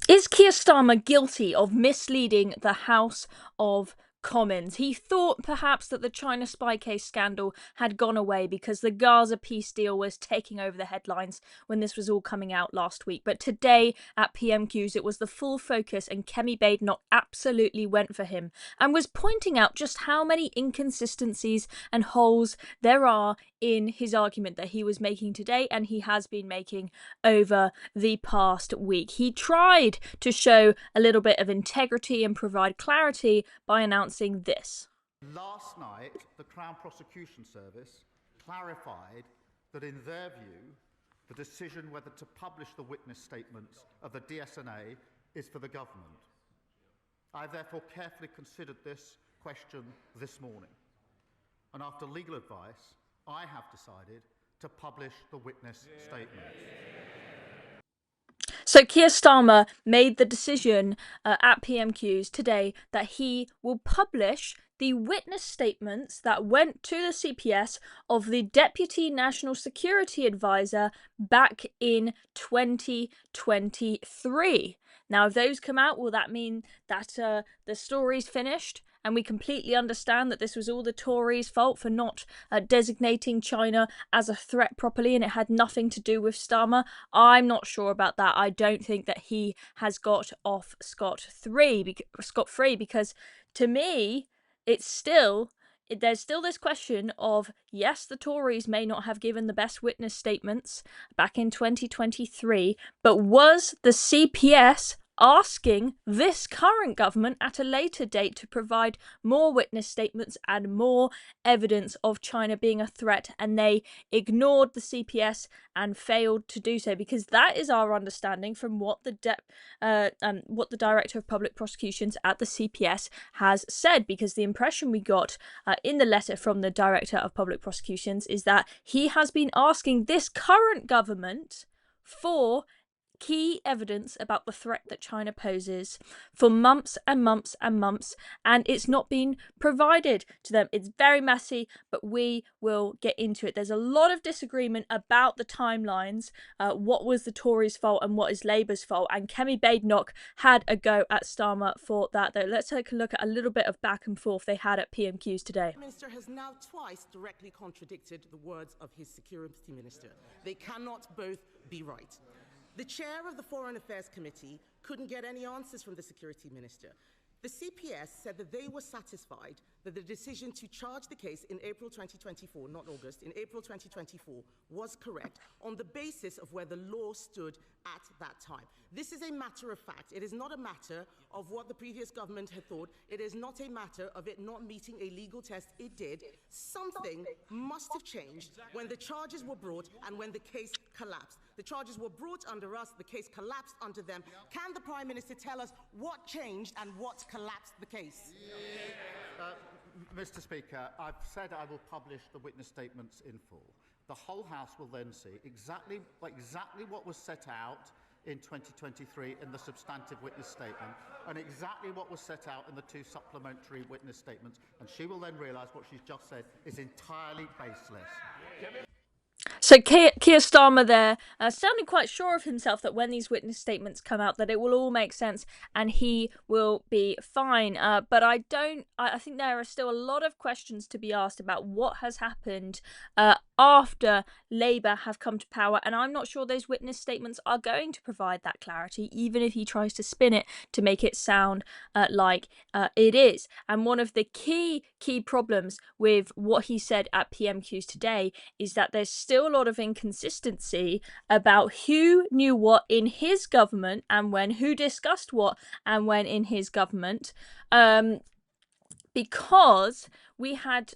Is Keir Starmer guilty of misleading the House of Commons? He thought perhaps that the China spy case scandal had gone away because the Gaza peace deal was taking over the headlines when this was all coming out last week. But today at PMQs, it was the full focus, and Kemi Badenoch absolutely went for him and was pointing out just how many inconsistencies and holes there are in his argument that he was making today and he has been making over the past week. He tried to show a little bit of integrity and provide clarity by announcing this. Last night, the Crown Prosecution Service clarified that in their view, the decision whether to publish the witness statements of the DSNA is for the government. I therefore carefully considered this question this morning, and after legal advice, I have decided to publish the witness statements. So Keir Starmer made the decision at PMQs today that he will publish the witness statements that went to the CPS of the Deputy National Security Advisor back in 2023. Now, if those come out, will that mean that the story's finished? And we completely understand that this was all the Tories' fault for not designating China as a threat properly, and it had nothing to do with Starmer. I'm not sure about that. I don't think that he has got off scot-free because, to me, there's still this question of, yes, the Tories may not have given the best witness statements back in 2023, but was the CPS asking this current government at a later date to provide more witness statements and more evidence of China being a threat, and they ignored the CPS and failed to do so? Because that is our understanding from what the Director of Public Prosecutions at the CPS has said, because the impression we got in the letter from the Director of Public Prosecutions is that he has been asking this current government for key evidence about the threat that China poses for months and months and months, and it's not been provided to them. It's very messy, but we will get into it. There's a lot of disagreement about the timelines, what was the Tories' fault and what is Labour's fault, and Kemi Badenoch had a go at Starmer for that, though. Let's take a look at a little bit of back and forth they had at PMQs today. The Minister has now twice directly contradicted the words of his Security Minister. They cannot both be right. The chair of the Foreign Affairs Committee couldn't get any answers from the Security Minister. The CPS said that they were satisfied that the decision to charge the case in April 2024, not August, in April 2024, was correct on the basis of where the law stood at that time. This is a matter of fact. It is not a matter of what the previous government had thought. It is not a matter of it not meeting a legal test. It did. Something must have changed when the charges were brought and when the case collapsed. The charges were brought under us, the case collapsed under them. Can the Prime Minister tell us what changed and what collapsed the case? Mr. Speaker, I've said I will publish the witness statements in full. The whole House will then see exactly what was set out in 2023 in the substantive witness statement and exactly what was set out in the two supplementary witness statements, and she will then realise what she's just said is entirely baseless. So Keir Starmer there, sounding quite sure of himself that when these witness statements come out that it will all make sense and he will be fine. But I think there are still a lot of questions to be asked about what has happened after Labour have come to power, and I'm not sure those witness statements are going to provide that clarity, even if he tries to spin it to make it sound like it is. And one of the key problems with what he said at PMQs today is that there's still a lot of inconsistency about who knew what in his government and when, who discussed what and when in his government, because we had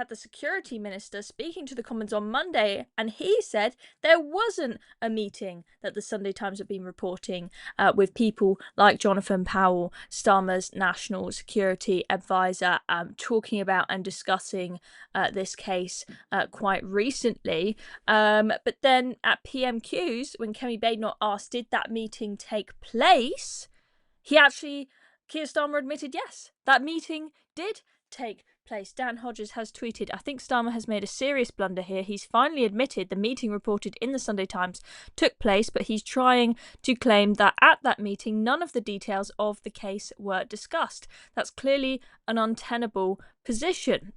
the Security Minister speaking to the Commons on Monday, and he said there wasn't a meeting that the Sunday Times have been reporting with people like Jonathan Powell, Starmer's National Security Advisor, talking about and discussing this case quite recently. But then at PMQs, when Kemi Badenoch asked, did that meeting take place? Keir Starmer admitted, yes, that meeting did take place. Dan Hodges has tweeted, I think Starmer has made a serious blunder here. He's finally admitted the meeting reported in the Sunday Times took place, but he's trying to claim that at that meeting, none of the details of the case were discussed. That's clearly an untenable position.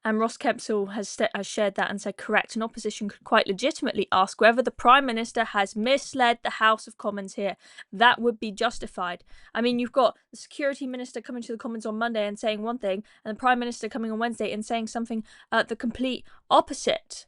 And Ross Kempsall has shared that and said, correct, an opposition could quite legitimately ask whether the Prime Minister has misled the House of Commons here. That would be justified. I mean, you've got the Security Minister coming to the Commons on Monday and saying one thing, and the Prime Minister coming on Wednesday and saying something the complete opposite.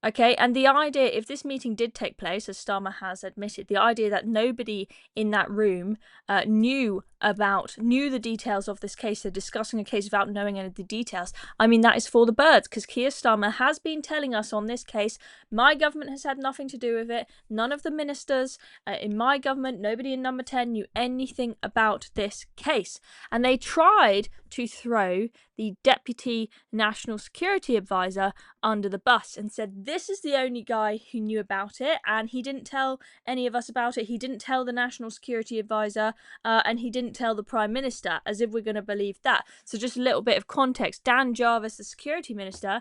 Okay, and the idea, if this meeting did take place, as Starmer has admitted, the idea that nobody in that room knew the details of this case, they're discussing a case without knowing any of the details, I mean, that is for the birds, because Keir Starmer has been telling us on this case, my government has had nothing to do with it, none of the ministers in my government, nobody in Number 10 knew anything about this case. And they tried to throw the Deputy National Security Advisor under the bus and said, this is the only guy who knew about it, and he didn't tell any of us about it, he didn't tell the National Security Advisor, and he didn't tell the Prime Minister, as if we're going to believe that. So just a little bit of context. Dan Jarvis, the Security Minister,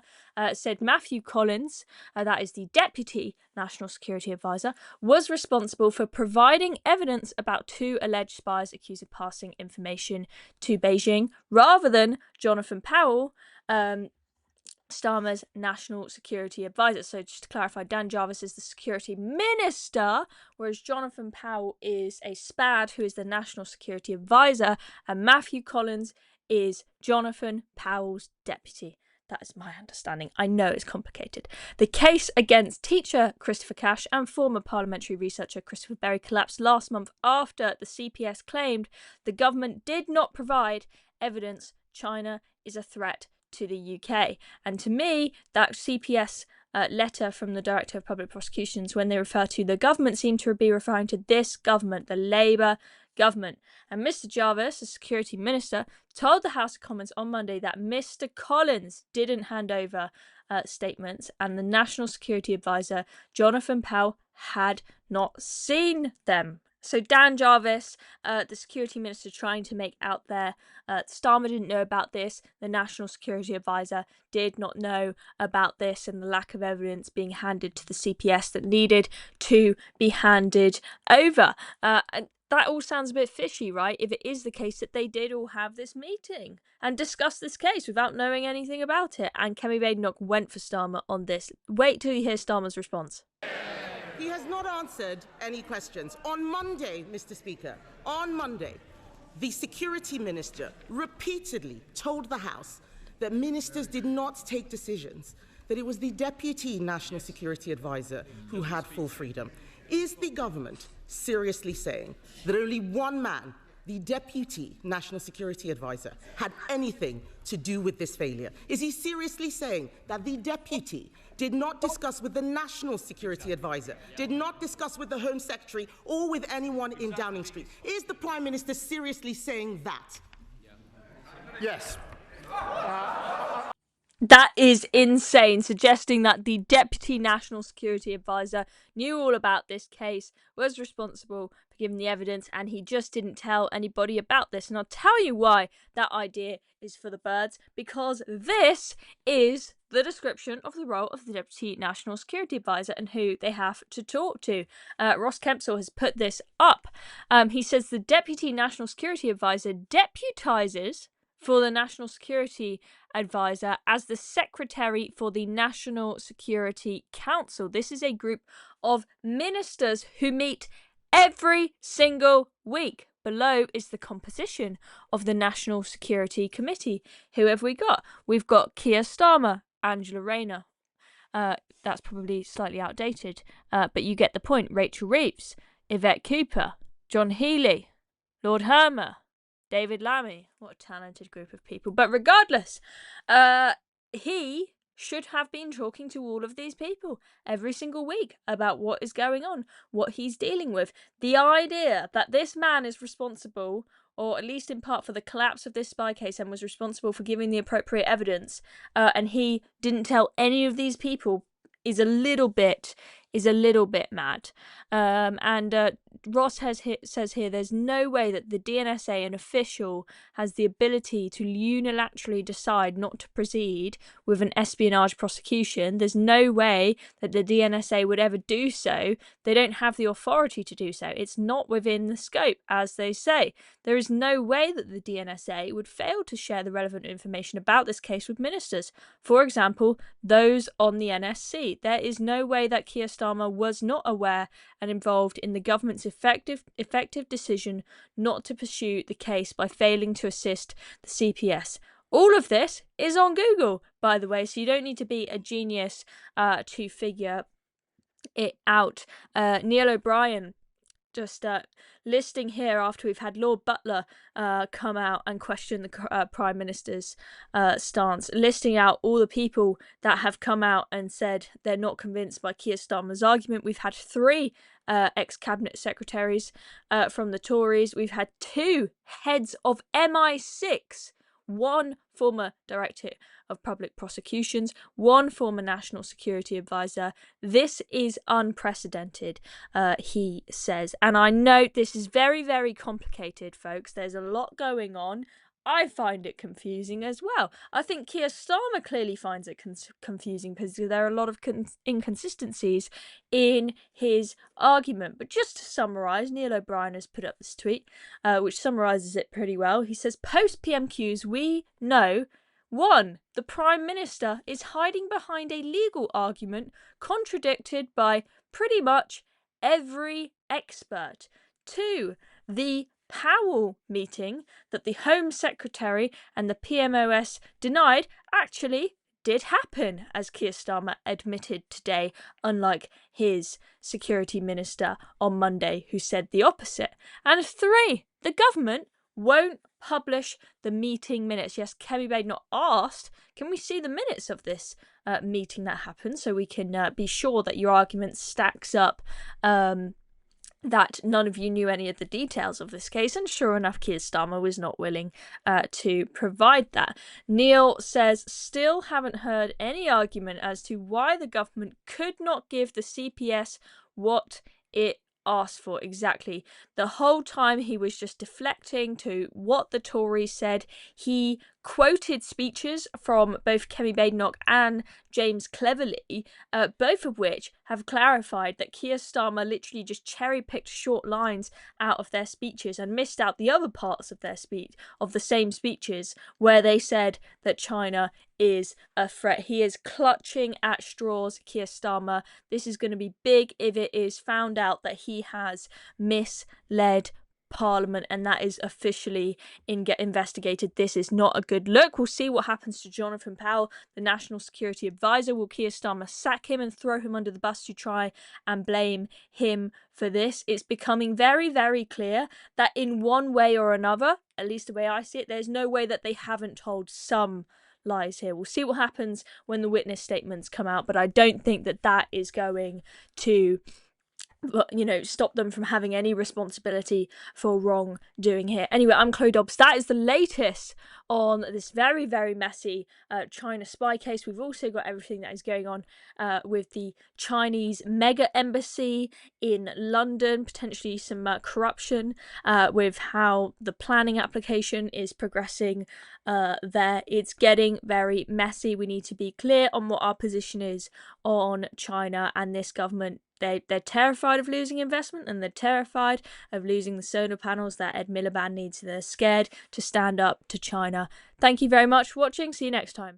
said Matthew Collins, that is the Deputy National Security Advisor, was responsible for providing evidence about 2 alleged spies accused of passing information to Beijing, rather than Jonathan Powell, Starmer's National Security Advisor. So just to clarify, Dan Jarvis is the Security Minister, whereas Jonathan Powell is a SPAD who is the National Security Advisor, and Matthew Collins is Jonathan Powell's deputy. That is my understanding. I know it's complicated. The case against teacher Christopher Cash and former parliamentary researcher Christopher Berry collapsed last month after the CPS claimed the government did not provide evidence China is a threat to the UK. And to me, that CPS letter from the Director of Public Prosecutions, when they refer to the government, seem to be referring to this government, the Labour government. And Mr Jarvis, the Security Minister, told the House of Commons on Monday that Mr Collins didn't hand over statements, and the National Security Advisor, Jonathan Powell, had not seen them. So Dan Jarvis, the Security Minister, trying to make out there Starmer didn't know about this, the National Security Advisor did not know about this, and the lack of evidence being handed to the CPS that needed to be handed over. And that all sounds a bit fishy, right? If it is the case that they did all have this meeting and discuss this case without knowing anything about it. And Kemi Badenoch went for Starmer on this. Wait till you hear Starmer's response. He has not answered any questions. On Monday, Mr. Speaker, on Monday, the Security Minister repeatedly told the House that ministers did not take decisions, that it was the Deputy National Security Advisor who had full freedom. Is the government seriously saying that only one man, the Deputy National Security Advisor, had anything to do with this failure? Is he seriously saying that the Deputy did not discuss with the National Security Advisor, did not discuss with the Home Secretary or with anyone in Downing Street? Is the Prime Minister seriously saying that? Yes. That is insane, suggesting that the Deputy National Security Advisor knew all about this case, was responsible for giving the evidence, and he just didn't tell anybody about this. And I'll tell you why that idea is for the birds, because this is the description of the role of the Deputy National Security Advisor and who they have to talk to. Ross Kempsall has put this up. He says the Deputy National Security Advisor deputises for the National Security Advisor as the Secretary for the National Security Council. This is a group of ministers who meet every single week. Below is the composition of the National Security Committee. Who have we got? We've got Keir Starmer, Angela Rayner. That's probably slightly outdated, but you get the point. Rachel Reeves, Yvette Cooper, John Healey, Lord Hermer, David Lammy. What a talented group of people. But regardless, he should have been talking to all of these people every single week about what is going on, what he's dealing with. The idea that this man is responsible, or at least in part, for the collapse of this spy case and was responsible for giving the appropriate evidence, and he didn't tell any of these people, is a little bit is a little bit mad. And Ross says here, there's no way that the DNSA, an official, has the ability to unilaterally decide not to proceed with an espionage prosecution. There's no way that the DNSA would ever do so. They don't have the authority to do so. It's not within the scope, as they say. There is no way that the DNSA would fail to share the relevant information about this case with ministers. For example, those on the NSC. There is no way that Keir Starmer was not aware and involved in the government's effective decision not to pursue the case by failing to assist the CPS. All of this is on Google, by the way, so you don't need to be a genius to figure it out. Neil O'Brien just listing here, after we've had Lord Butler come out and question the Prime Minister's stance, listing out all the people that have come out and said they're not convinced by Keir Starmer's argument. We've had 3 ex-cabinet secretaries from the Tories. We've had 2 heads of MI6, 1 former director of public prosecutions, 1 former national security advisor. This is unprecedented, he says. And I know this is very, very complicated, folks. There's a lot going on. I find it confusing as well. I think Keir Starmer clearly finds it confusing because there are a lot of inconsistencies in his argument. But just to summarise, Neil O'Brien has put up this tweet, which summarises it pretty well. He says, post PMQs, we know 1. The Prime Minister is hiding behind a legal argument contradicted by pretty much every expert. 2. The Powell meeting that the Home Secretary and the PMOS denied actually did happen, as Keir Starmer admitted today, unlike his security minister on Monday, who said the opposite. And 3. The government won't publish the meeting minutes. Yes, Kemi Badenoch asked, can we see the minutes of this meeting that happened so we can be sure that your argument stacks up, that none of you knew any of the details of this case? And sure enough, Keir Starmer was not willing to provide that. Neil says, still haven't heard any argument as to why the government could not give the CPS what it asked for. Exactly. The whole time he was just deflecting to what the Tories said. He quoted speeches from both Kemi Badenoch and James Cleverly, both of which have clarified that Keir Starmer literally just cherry-picked short lines out of their speeches and missed out the other parts of their speech, of the same speeches, where they said that China is a threat. He is clutching at straws, Keir Starmer. This is going to be big if it is found out that he has misled Parliament, and that is officially investigated. This is not a good look. We'll see what happens to Jonathan Powell, the National Security Advisor. Will Keir Starmer sack him and throw him under the bus to try and blame him for this? It's becoming very, very clear that in one way or another, at least the way I see it, there's no way that they haven't told some lies here. We'll see what happens when the witness statements come out, but I don't think that that is going to stop them from having any responsibility for wrongdoing here. Anyway, I'm Chloe Dobbs. That is the latest on this very, very messy China spy case. We've also got everything that is going on with the Chinese mega embassy in London, potentially some corruption with how the planning application is progressing there. It's getting very messy. We need to be clear on what our position is on China and this government. They're terrified of losing investment, and they're terrified of losing the solar panels that Ed Miliband needs. They're scared to stand up to China. Thank you very much for watching. See you next time.